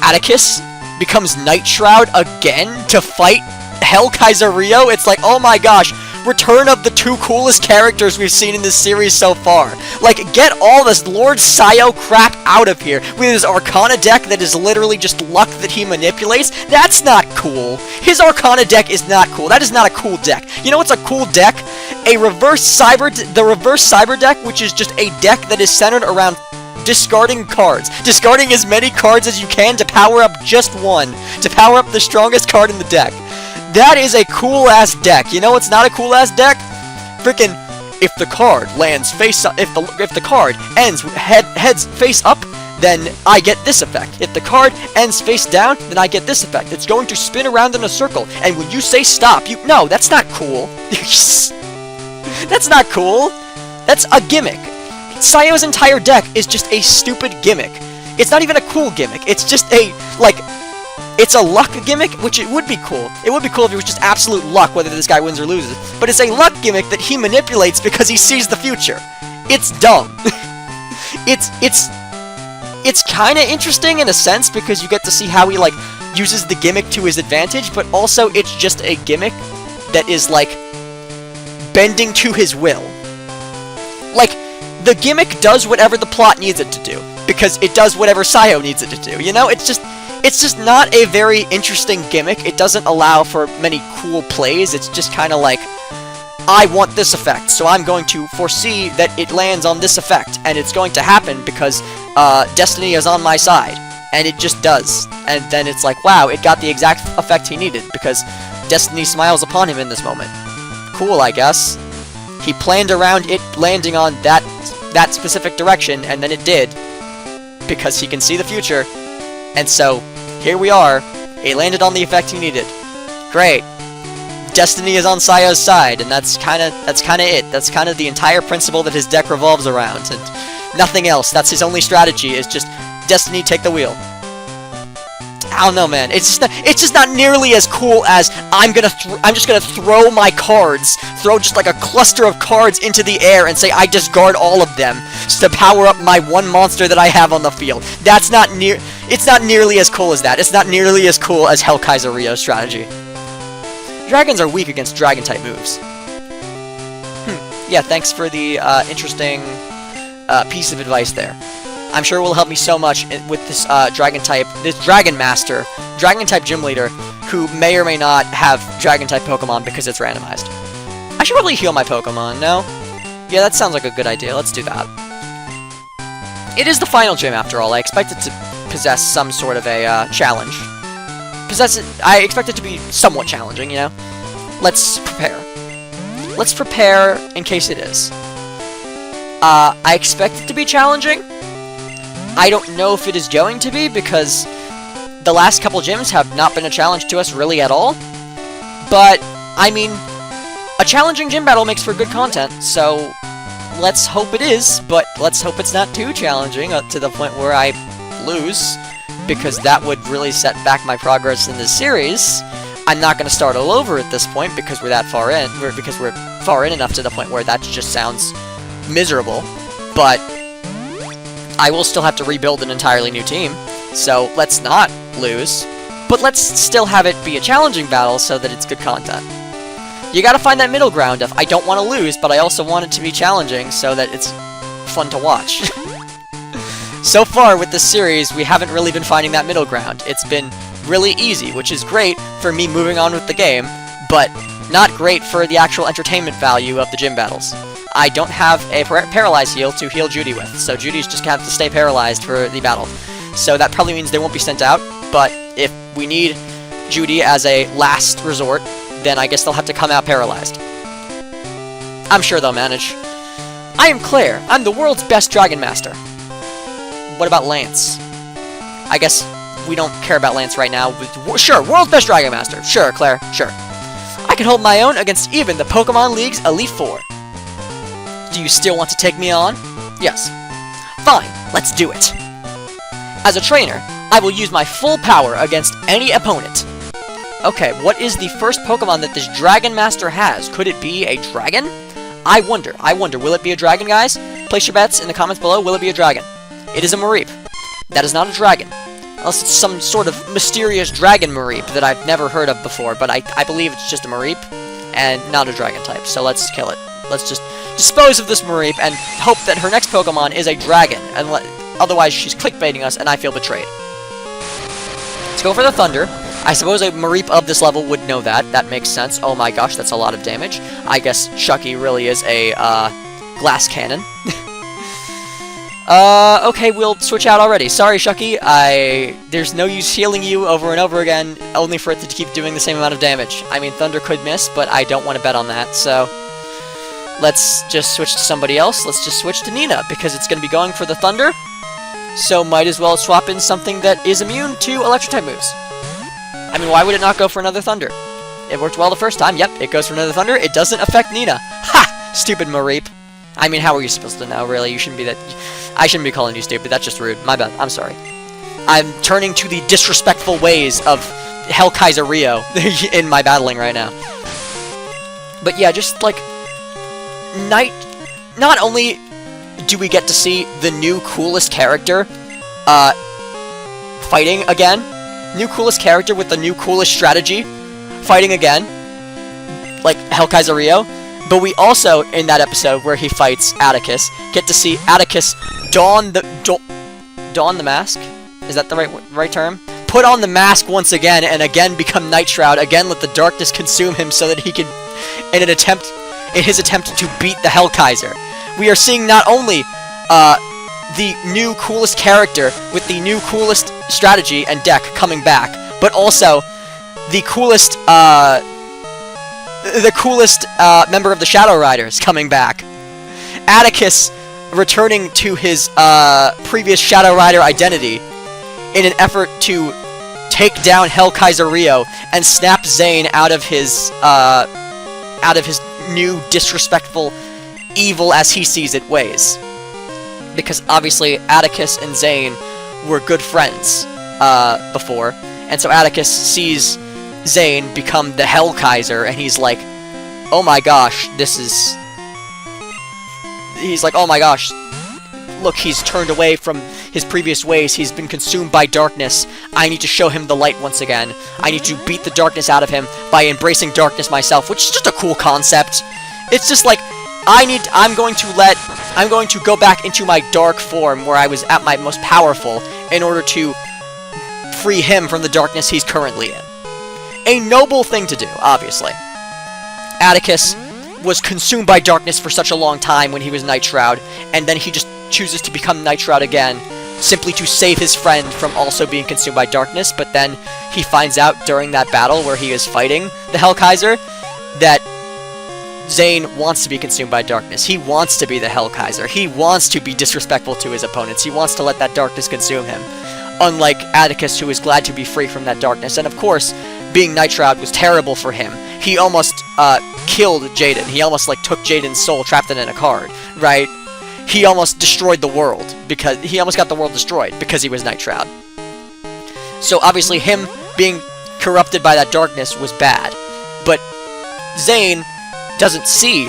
Atticus becomes Night Shroud again to fight Hellkaiser Rio, it's like, oh my gosh, return of the two coolest characters we've seen in this series so far. Like, get all this Lord Sayo crap out of here with his Arcana deck that is literally just luck that he manipulates. That's not cool. His Arcana deck is not cool. That is not a cool deck. You know what's a cool deck? The reverse cyber deck, which is just a deck that is centered around discarding cards. Discarding as many cards as you can to power up just one. To power up the strongest card in the deck. That is a cool-ass deck. You know what's not a cool-ass deck? Frickin', if the card lands face up, if the card ends heads face up, then I get this effect. If the card ends face down, then I get this effect. It's going to spin around in a circle, and when you say stop, no, that's not cool. That's not cool. That's a gimmick. Sayo's entire deck is just a stupid gimmick. It's not even a cool gimmick. It's just a, like, it's a luck gimmick, which it would be cool. It would be cool if it was just absolute luck whether this guy wins or loses. But it's a luck gimmick that he manipulates because he sees the future. It's dumb. It's kind of interesting in a sense because you get to see how he, like, uses the gimmick to his advantage, but also it's just a gimmick that is, like, bending to his will. Like, the gimmick does whatever the plot needs it to do, because it does whatever Sayo needs it to do, you know? It's it's just not a very interesting gimmick. It doesn't allow for many cool plays. It's just kind of like, I want this effect, so I'm going to foresee that it lands on this effect, and it's going to happen because Destiny is on my side, and it just does. And then it's like, wow, it got the exact effect he needed, because Destiny smiles upon him in this moment. Cool, I guess. He planned around it landing on that specific direction, and then it did, because he can see the future. And so, here we are. It landed on the effect he needed. Great. Destiny is on Saya's side, and that's kind of it. That's kind of the entire principle that his deck revolves around, and nothing else. That's his only strategy, is just Destiny, take the wheel. I don't know, man. It's just not nearly as cool as I'm just gonna throw my cards, throw just like a cluster of cards into the air and say I discard all of them just to power up my one monster that I have on the field. It's not nearly as cool as that. It's not nearly as cool as Hellkaiser Rio's strategy. Dragons are weak against dragon-type moves. Yeah, thanks for the interesting piece of advice there. I'm sure it will help me so much with this Dragon Master, Dragon-type Gym Leader, who may or may not have Dragon-type Pokemon because it's randomized. I should probably heal my Pokemon, no? Yeah, that sounds like a good idea. Let's do that. It is the final gym, after all. I expect it to possess some sort of a challenge. I expect it to be somewhat challenging, you know? Let's prepare. Let's prepare in case it is. I expect it to be challenging. I don't know if it is going to be, because the last couple gyms have not been a challenge to us really at all. But, I mean, a challenging gym battle makes for good content, so let's hope it is, but let's hope it's not too challenging to the point where I lose, because that would really set back my progress in this series. I'm not going to start all over at this point because we're that far in, because we're far in enough to the point where that just sounds miserable, but I will still have to rebuild an entirely new team, so let's not lose, but let's still have it be a challenging battle so that it's good content. You gotta find that middle ground of I don't want to lose, but I also want it to be challenging so that it's fun to watch. So far with this series, we haven't really been finding that middle ground. It's been really easy, which is great for me moving on with the game, but not great for the actual entertainment value of the gym battles. I don't have a Paralyze heal to heal Judy with, so Judy's just gonna have to stay paralyzed for the battle. So that probably means they won't be sent out, but if we need Judy as a last resort, then I guess they'll have to come out paralyzed. I'm sure they'll manage. I am Claire. I'm the world's best Dragon Master. What about Lance? I guess we don't care about Lance right now. Sure, world's best Dragon Master. Sure, Claire, sure. I can hold my own against even the Pokemon League's Elite Four. Do you still want to take me on? Yes. Fine, let's do it. As a trainer, I will use my full power against any opponent. Okay, what is the first Pokemon that this Dragon Master has? Could it be a dragon? I wonder, will it be a dragon, guys? Place your bets in the comments below, will it be a dragon? It is a Mareep. That is not a dragon. Unless it's some sort of mysterious dragon Mareep that I've never heard of before, but I believe it's just a Mareep, and not a dragon type, so let's kill it. Let's just dispose of this Mareep and hope that her next Pokemon is a dragon, and otherwise she's clickbaiting us and I feel betrayed. Let's go for the Thunder. I suppose a Mareep of this level would know that. That makes sense. Oh my gosh, that's a lot of damage. I guess Shucky really is a glass cannon. Okay, we'll switch out already. Sorry, Shucky. There's no use healing you over and over again, only for it to keep doing the same amount of damage. I mean, Thunder could miss, but I don't want to bet on that, so let's just switch to somebody else. Let's just switch to Nina, because it's going to be going for the Thunder, so might as well swap in something that is immune to Electric-type moves. I mean, why would it not go for another Thunder? It worked well the first time. Yep, it goes for another Thunder. It doesn't affect Nina. Ha! Stupid Mareep. I mean, how are you supposed to know, really? You shouldn't be that... I shouldn't be calling you stupid. That's just rude. My bad. I'm sorry. I'm turning to the disrespectful ways of Hellkaiser Rio in my battling right now. But yeah, just, like... Not only do we get to see the new coolest character, fighting again, new coolest character with the new coolest strategy, fighting again, like Hellkaiser Rio, but we also, in that episode where he fights Atticus, get to see Atticus don the mask? Is that the right term? put on the mask once again and again become Night Shroud, again let the darkness consume him so that he can, in his attempt to beat the Hellkaiser. We are seeing not only the new coolest character with the new coolest strategy and deck coming back, but also the coolest member of the Shadow Riders coming back. Atticus returning to his previous Shadow Rider identity in an effort to take down Hellkaiser Rio and snap Zane out of his new disrespectful, evil as he sees it ways. Because obviously Atticus and Zane were good friends before, and so Atticus sees Zane become the Hellkaiser, and he's like, oh my gosh, he's like, oh my gosh, look, he's turned away from his previous ways, he's been consumed by darkness, I need to show him the light once again, I need to beat the darkness out of him by embracing darkness myself, which is just a cool concept. It's just like, I'm going to go back into my dark form where I was at my most powerful in order to free him from the darkness he's currently in. A noble thing to do, obviously. Atticus was consumed by darkness for such a long time when he was Night Shroud, and then he just chooses to become Night Shroud again, simply to save his friend from also being consumed by darkness, but then he finds out during that battle where he is fighting the Hellkaiser that Zane wants to be consumed by darkness. He wants to be the Hellkaiser. He wants to be disrespectful to his opponents. He wants to let that darkness consume him. Unlike Atticus, who is glad to be free from that darkness. And of course, being Night Shroud was terrible for him. He almost killed Jaden. He almost took Jaden's soul, trapped it in a card, right? He almost destroyed the world, because he almost got the world destroyed because he was Night Shroud. So obviously him being corrupted by that darkness was bad. But Zane doesn't see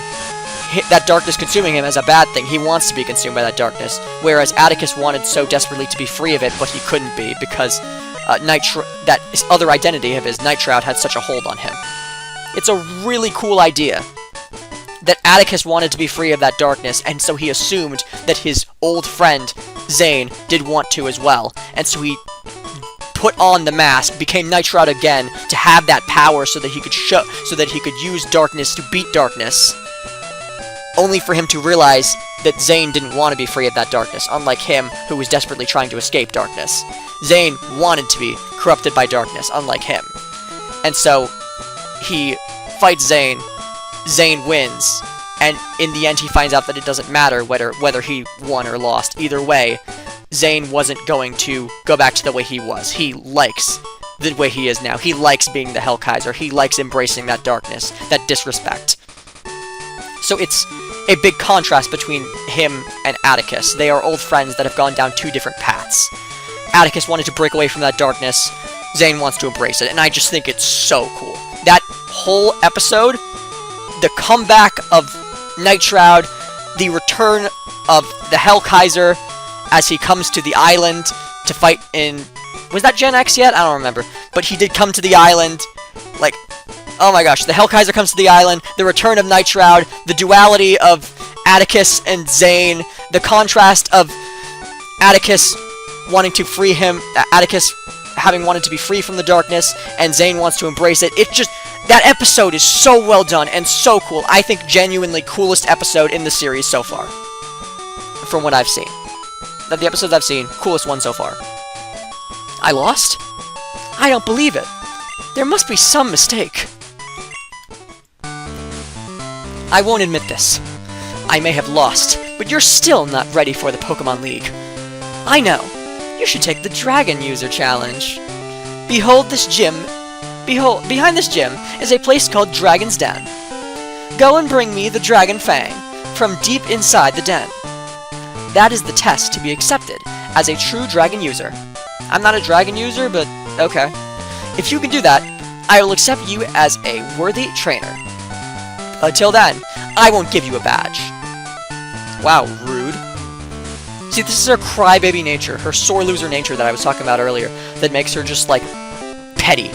that darkness consuming him as a bad thing. He wants to be consumed by that darkness, whereas Atticus wanted so desperately to be free of it, but he couldn't be because that other identity of his, Night Shroud, had such a hold on him. It's a really cool idea that Atticus wanted to be free of that darkness, and so he assumed that his old friend Zane did want to as well, and so he put on the mask, became Night Shroud again to have that power so that he could use darkness to beat darkness, only for him to realize that Zane didn't want to be free of that darkness, unlike him, who was desperately trying to escape darkness. Zane wanted to be corrupted by darkness, unlike him. And so he fights Zane, Zane wins, and in the end he finds out that it doesn't matter whether he won or lost. Either way, Zane wasn't going to go back to the way he was. He likes the way he is now. He likes being the Hellkaiser. He likes embracing that darkness, that disrespect. So it's a big contrast between him and Atticus. They are old friends that have gone down two different paths. Atticus wanted to break away from that darkness. Zane wants to embrace it, and I just think it's so cool. That whole episode, the comeback of Night Shroud, the return of the Hellkaiser as he comes to the island to fight in... Was that Gen X yet? I don't remember. But he did come to the island. Oh my gosh, the Hellkaiser comes to the island, the return of Night Shroud, the duality of Atticus and Zane, the contrast of Atticus wanting to free him, Atticus having wanted to be free from the darkness, and Zane wants to embrace it. That episode is so well done and so cool. I think genuinely coolest episode in the series so far, from what I've seen. The episodes I've seen, coolest one so far. I lost? I don't believe it. There must be some mistake. I won't admit this. I may have lost, but you're still not ready for the Pokemon League. I know. You should take the Dragon User Challenge. Behind this gym is a place called Dragon's Den. Go and bring me the Dragon Fang from deep inside the den. That is the test to be accepted as a true Dragon User. I'm not a Dragon User, but okay. If you can do that, I will accept you as a worthy trainer. Until then, I won't give you a badge. Wow, rude. See, this is her crybaby nature, her sore loser nature that I was talking about earlier, that makes her just, petty.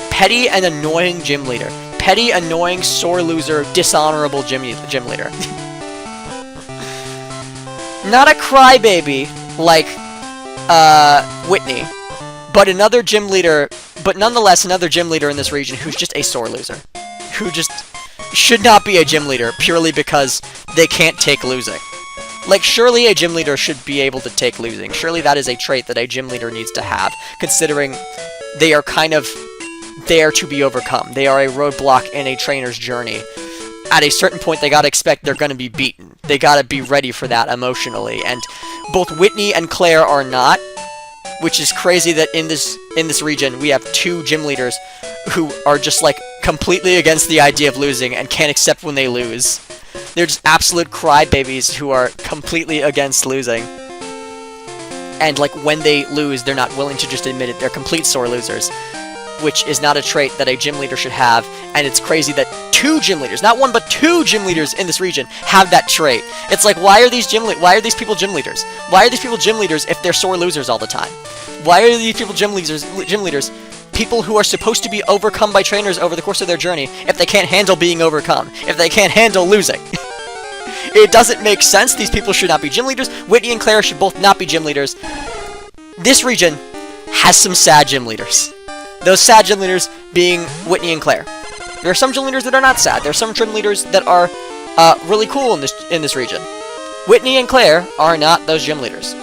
Petty and annoying gym leader. Petty, annoying, sore loser, dishonorable gym leader. Not a crybaby like, Whitney, but nonetheless another gym leader in this region who's just a sore loser, who just should not be a gym leader purely because they can't take losing. Like, surely a gym leader should be able to take losing. Surely that is a trait that a gym leader needs to have, considering they are kind of there to be overcome. They are a roadblock in a trainer's journey. At a certain point, they gotta expect they're gonna be beaten. They gotta be ready for that emotionally, and both Whitney and Claire are not, which is crazy that in this region we have two gym leaders who are just, like, completely against the idea of losing and can't accept when they lose. They're just absolute crybabies who are completely against losing. And, like, when they lose, they're not willing to just admit it. They're complete sore losers, which is not a trait that a gym leader should have. And it's crazy that two gym leaders, not one, but two gym leaders in this region have that trait. It's like, why are these people gym leaders? Why are these people gym leaders if they're sore losers all the time? Why are these people gym leaders? People who are supposed to be overcome by trainers over the course of their journey if they can't handle being overcome, if they can't handle losing. It doesn't make sense. These people should not be gym leaders. Whitney and Claire should both not be gym leaders. This region has some sad gym leaders. Those sad gym leaders being Whitney and Claire. There are some gym leaders that are not sad. There are some gym leaders that are really cool in this region. Whitney and Claire are not those gym leaders.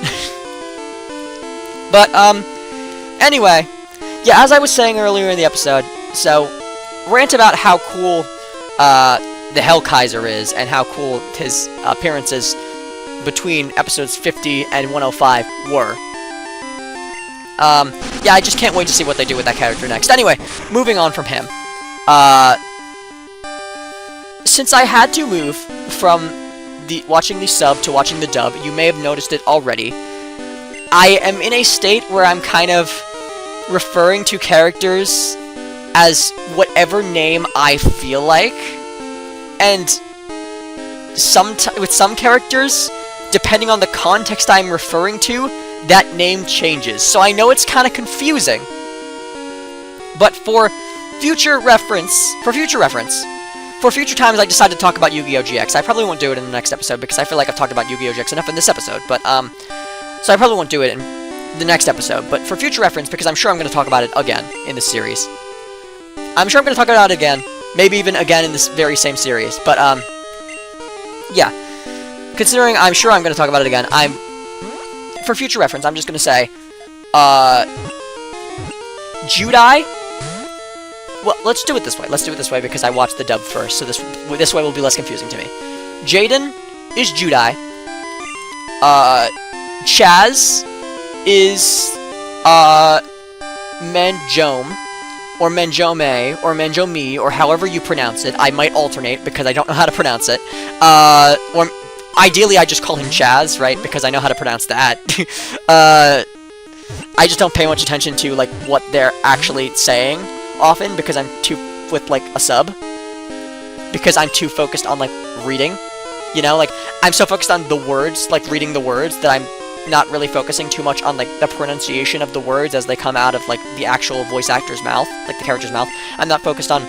But anyway, yeah, as I was saying earlier in the episode, so rant about how cool the Hellkaiser is and how cool his appearances between episodes 50 and 105 were. Yeah, I just can't wait to see what they do with that character next. Anyway, moving on from him. Since I had to move from watching the sub to watching the dub, you may have noticed it already. I am in a state where I'm kind of referring to characters as whatever name I feel like. And with some characters, depending on the context I'm referring to, that name changes. So I know it's kind of confusing. But for future times, I decided to talk about Yu-Gi-Oh! GX. I probably won't do it in the next episode because I feel like I've talked about Yu-Gi-Oh! GX enough in this episode. But so I probably won't do it in the next episode. But for future reference, because I'm sure I'm going to talk about it again in this series. I'm sure I'm going to talk about it again. Maybe even again in this very same series. But yeah. Considering I'm sure I'm going to talk about it again, for future reference, I'm just going to say, Judai. Well, let's do it this way. Let's do it this way because I watched the dub first, so this way will be less confusing to me. Jaden is Judai. Chaz is Menjome, or Menjome, or Menjomi, or however you pronounce it. I might alternate because I don't know how to pronounce it. Or ideally, I just call him Chaz, right? Because I know how to pronounce that. I just don't pay much attention to like what they're actually saying often because I'm too with like a sub. Because I'm too focused on like reading, you know, like I'm so focused on the words, like reading the words, that I'm not really focusing too much on like the pronunciation of the words as they come out of like the actual voice actor's mouth, like the character's mouth. I'm not focused on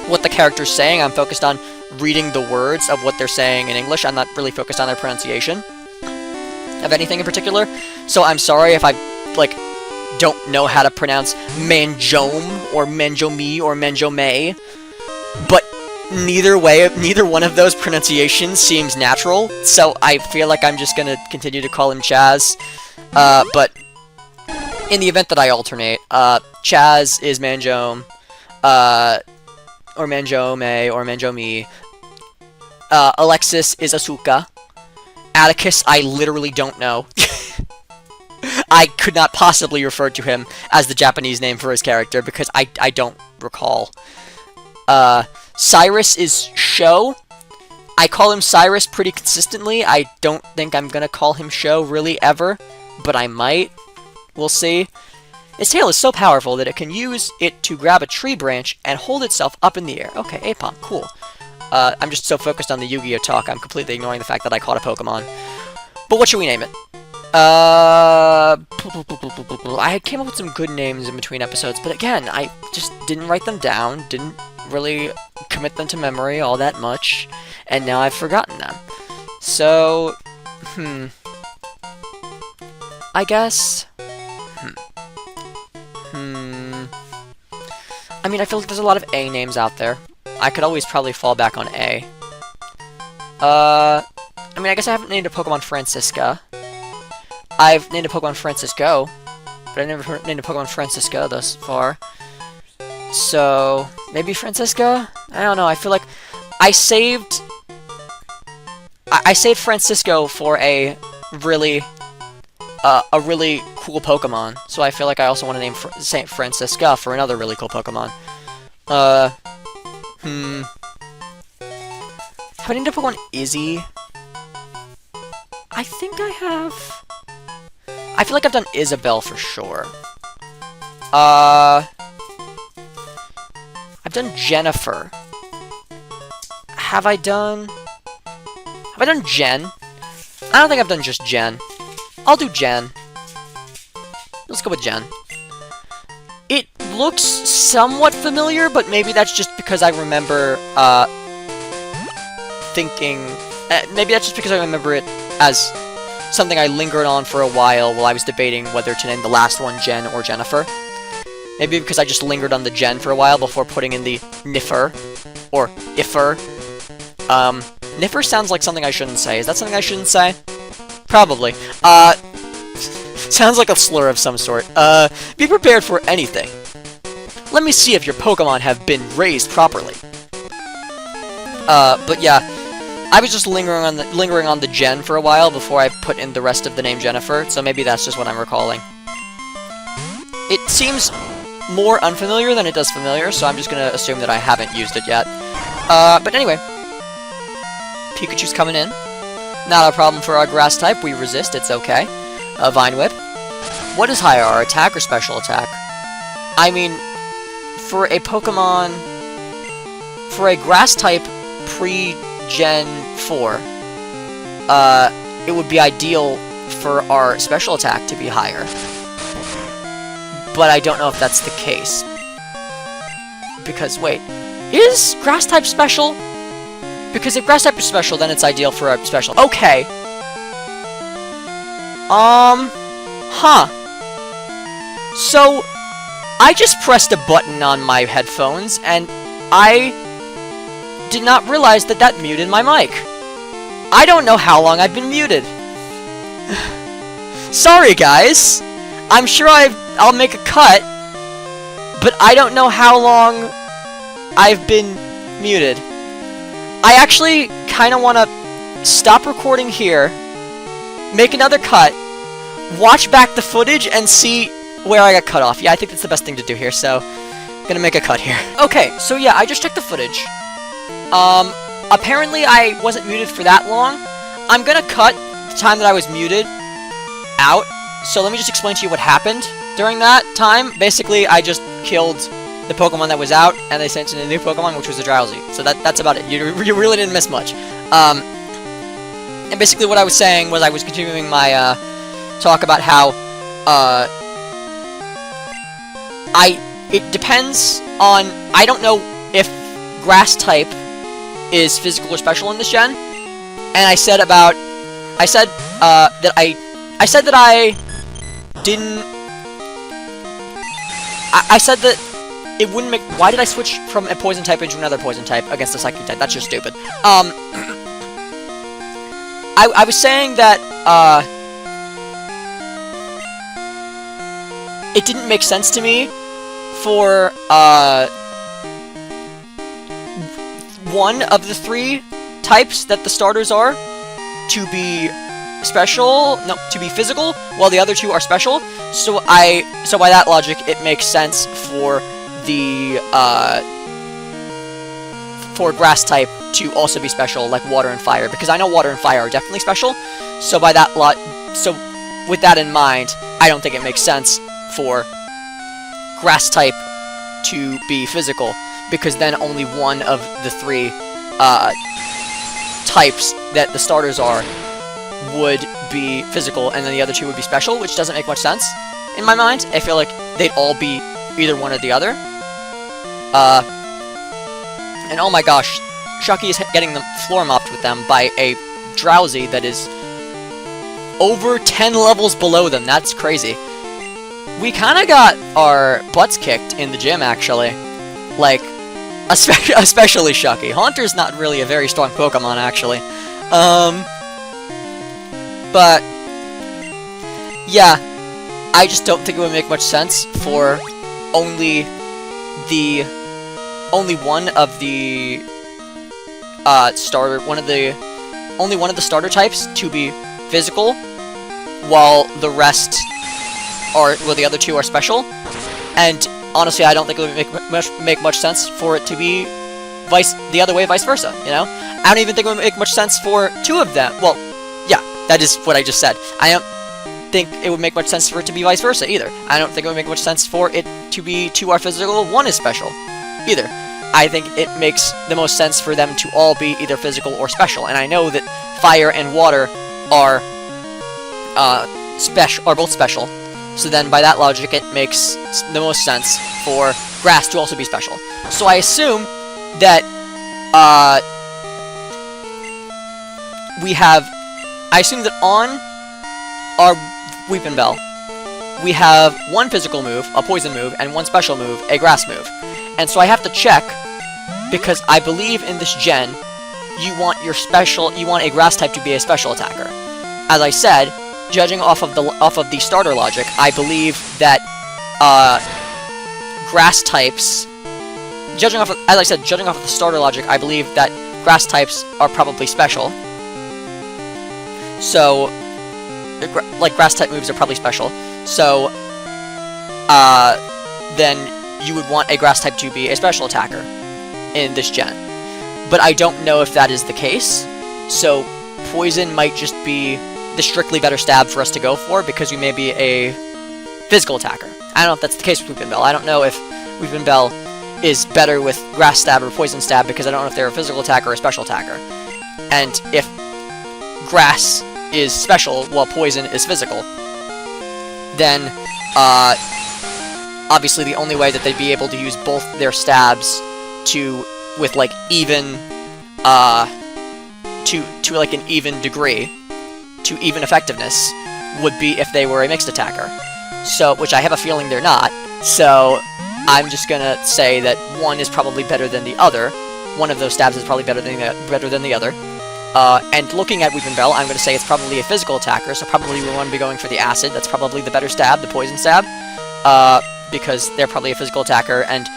what the character's saying. I'm focused on reading the words of what they're saying in English. I'm not really focused on their pronunciation of anything in particular. So I'm sorry if I like don't know how to pronounce Manjome or Menjomi or Menjome, but neither one of those pronunciations seems natural, so I feel like I'm just gonna continue to call him Chaz. But in the event that I alternate, Chaz is Manjome, or Menjome, or Menjomi. Alexis is Asuka. Atticus, I literally don't know. I could not possibly refer to him as the Japanese name for his character because I don't recall. Cyrus is Sho. I call him Cyrus pretty consistently. I don't think I'm gonna call him Sho really ever, but I might. We'll see. Its tail is so powerful that it can use it to grab a tree branch and hold itself up in the air. Okay, Apom, cool. I'm just so focused on the Yu-Gi-Oh! Talk, I'm completely ignoring the fact that I caught a Pokemon. But what should we name it? I came up with some good names in between episodes, but again, I just didn't write them down, didn't really commit them to memory all that much, and now I've forgotten them. So, I guess, I mean, I feel like there's a lot of A names out there. I could always probably fall back on A. I mean, I guess I haven't named a Pokemon Francisca. I've named a Pokemon Francisco, but I never named a Pokemon Francisca thus far. So, maybe Francisca? I don't know, I feel like I saved Francisco for a really cool Pokemon, so I feel like I also want to name Saint Francisca for another really cool Pokemon. Have I named a Pokemon Izzy? I think I have. I feel like I've done Isabelle for sure. I've done Jennifer. Have I done Jen? I don't think I've done just Jen. I'll do Jen. Let's go with Jen. It looks somewhat familiar, but maybe that's just because I remember, thinking... maybe that's just because I remember it as something I lingered on for a while I was debating whether to name the last one Jen or Jennifer. Maybe because I just lingered on the Jen for a while before putting in the Niffer. Or Iffer. Niffer sounds like something I shouldn't say. Is that something I shouldn't say? Probably. Sounds like a slur of some sort. Be prepared for anything. Let me see if your Pokemon have been raised properly. But yeah, I was just lingering on the Jen for a while before I put in the rest of the name Jennifer, so maybe that's just what I'm recalling. It seems more unfamiliar than it does familiar, so I'm just gonna assume that I haven't used it yet. But anyway, Pikachu's coming in. Not a problem for our grass type. We resist. It's okay. Vine Whip. What is higher, our attack or special attack? I mean, for a Pokemon... For a grass type pre-Gen 4, it would be ideal for our special attack to be higher. But I don't know if that's the case. Because, wait, is grass type special? Because if grass type is special, then it's ideal for a special. Okay. Huh. So, I just pressed a button on my headphones, and I did not realize that that muted my mic. I don't know how long I've been muted. Sorry, guys. I'm sure I'll make a cut, but I don't know how long I've been muted. I actually kind of want to stop recording here, make another cut, watch back the footage, and see where I got cut off. Yeah, I think that's the best thing to do here, so I'm gonna make a cut here. Okay, so yeah, I just checked the footage. Apparently I wasn't muted for that long. I'm gonna cut the time that I was muted out, so let me just explain to you what happened during that time. Basically, I just killed the Pokemon that was out, and they sent in a new Pokemon, which was a Drowsy. So that's about it. You really didn't miss much. And basically what I was saying was I was continuing my, talk about how, it depends on, I don't know if grass type is physical or special in this gen, and I said that it wouldn't make... Why did I switch from a poison type into another poison type against a psychic type? That's just stupid. I was saying that, it didn't make sense to me for, one of the three types that the starters are to be to be physical, while the other two are special. So by that logic, it makes sense for the, for grass type to also be special, like water and fire, because I know water and fire are definitely special, so by that so with that in mind, I don't think it makes sense for grass type to be physical, because then only one of the three, types that the starters are would be physical, and then the other two would be special, which doesn't make much sense in my mind. I feel like they'd all be either one or the other. And oh my gosh, Shucky is getting the floor mopped with them by a Drowsy that is over 10 levels below them. That's crazy. We kind of got our butts kicked in the gym, actually. Like, especially Shucky. Haunter's not really a very strong Pokemon, actually. But, yeah, I just don't think it would make much sense for only one of the only one of the starter types to be physical, while the rest are, well, the other two are special. And honestly, I don't think it would make much sense for it to be the other way, vice versa, you know? I don't even think it would make much sense for two of them. Well, yeah, that is what I just said. I don't think it would make much sense for it to be vice versa, either. I don't think it would make much sense for it to be two are physical, one is special, either. I think it makes the most sense for them to all be either physical or special, and I know that fire and water are both special. So then, by that logic, it makes the most sense for grass to also be special. So I assume that on our Weepin' Bell, we have one physical move, a poison move, and one special move, a grass move. And so I have to check, because I believe in this gen, you want a grass type to be a special attacker. As I said, judging off of the starter logic, I believe that grass types, judging off of the starter logic, I believe that grass types are probably special. So, like, grass type moves are probably special. So, then you would want a grass type to be a special attacker in this gen. But I don't know if that is the case, so poison might just be the strictly better stab for us to go for, because we may be a physical attacker. I don't know if that's the case with Weepin' Bell. I don't know if Weepin' Bell is better with grass stab or poison stab, because I don't know if they're a physical attacker or a special attacker. And if grass is special while poison is physical, then obviously the only way that they'd be able to use both their stabs with like even to like an even degree, to even effectiveness, would be if they were a mixed attacker. So, which I have a feeling they're not. So I'm just gonna say that one is probably better than the other. One of those stabs is probably better than the other. And looking at Weepin' Bell, I'm going to say it's probably a physical attacker, so probably we want to be going for the Acid. That's probably the better stab, the Poison stab, because they're probably a physical attacker, and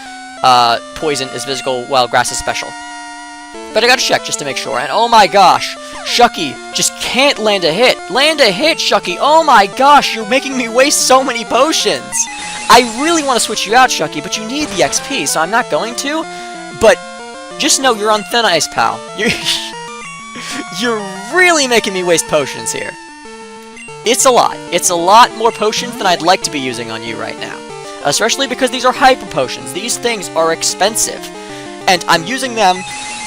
Poison is physical while Grass is special. But I gotta check just to make sure, and oh my gosh, Shucky just can't land a hit. Land a hit, Shucky! Oh my gosh, you're making me waste so many potions! I really want to switch you out, Shucky, but you need the XP, so I'm not going to. But just know you're on thin ice, pal. You're really making me waste potions here. It's a lot. It's a lot more potions than I'd like to be using on you right now. Especially because these are hyper potions. These things are expensive. And I'm using them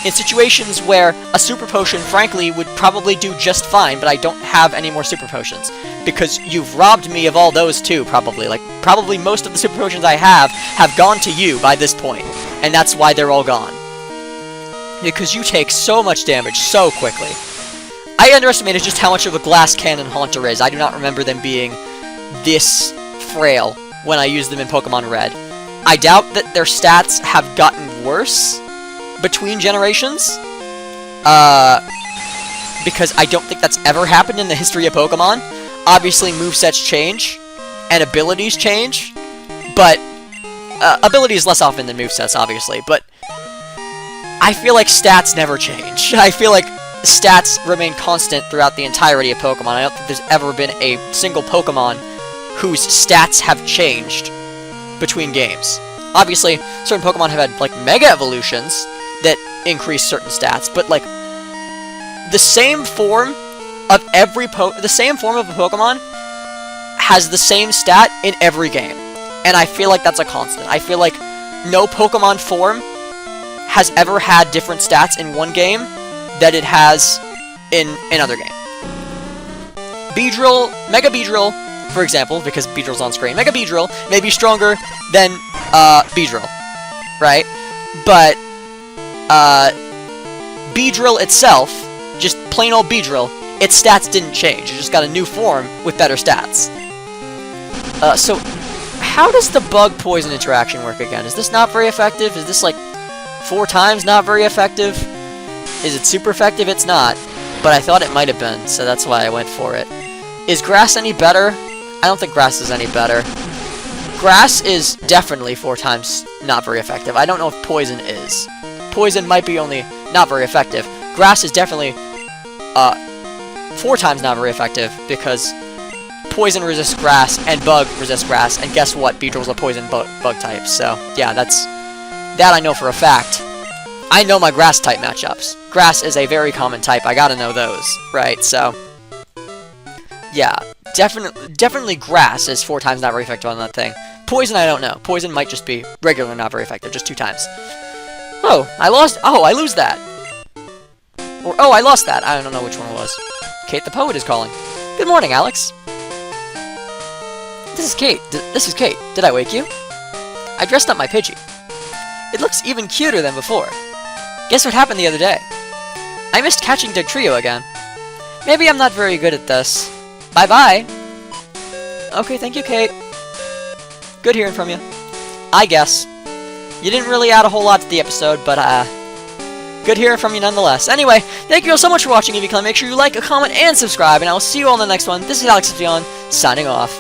in situations where a super potion, frankly, would probably do just fine, but I don't have any more super potions. Because you've robbed me of all those too, probably. Like, probably most of the super potions I have gone to you by this point. And that's why they're all gone. Because you take so much damage so quickly. I underestimated just how much of a glass cannon Haunter is. I do not remember them being this frail when I used them in Pokemon Red. I doubt that their stats have gotten worse between generations. Because I don't think that's ever happened in the history of Pokemon. Obviously, movesets change, and abilities change, but abilities less often than movesets, obviously, but I feel like stats never change. I feel like stats remain constant throughout the entirety of Pokemon. I don't think there's ever been a single Pokemon whose stats have changed between games. Obviously, certain Pokemon have had, like, Mega Evolutions that increase certain stats, but, like, the same form of a Pokemon has the same stat in every game. And I feel like that's a constant. I feel like no Pokemon form has ever had different stats in one game that it has in another game. Beedrill, Mega Beedrill, for example, because Beedrill's on screen, Mega Beedrill may be stronger than Beedrill, right? But Beedrill itself, just plain old Beedrill, its stats didn't change. It just got a new form with better stats. So how does the bug-poison interaction work again? Is this not very effective? Is this, like, 4 times not very effective? Is it super effective? It's not. But I thought it might have been, so that's why I went for it. Is grass any better? I don't think grass is any better. Grass is definitely 4 times not very effective. I don't know if poison is. Poison might be only not very effective. Grass is definitely 4 times not very effective because poison resists grass and bug resists grass. And guess what? Beedrill's a poison bug type. So yeah, that I know for a fact. I know my grass type matchups. Grass is a very common type. I gotta know those, right? So yeah, definitely grass is 4 times not very effective on that thing. Poison, I don't know. Poison might just be regular not very effective, just 2 times. Oh, I lost. Oh, I lose that. Or, oh, I lost that. I don't know which one it was. Kate the Poet is calling. Good morning, Alex. This is Kate. This is Kate. Did I wake you? I dressed up my Pidgey. It looks even cuter than before. Guess what happened the other day? I missed catching Dugtrio again. Maybe I'm not very good at this. Bye-bye. Okay, thank you, Kate. Good hearing from you. I guess. You didn't really add a whole lot to the episode, but, good hearing from you nonetheless. Anyway, thank you all so much for watching. If you can, make sure you like, comment, and subscribe, and I will see you all in the next one. This is Alex Espion, signing off.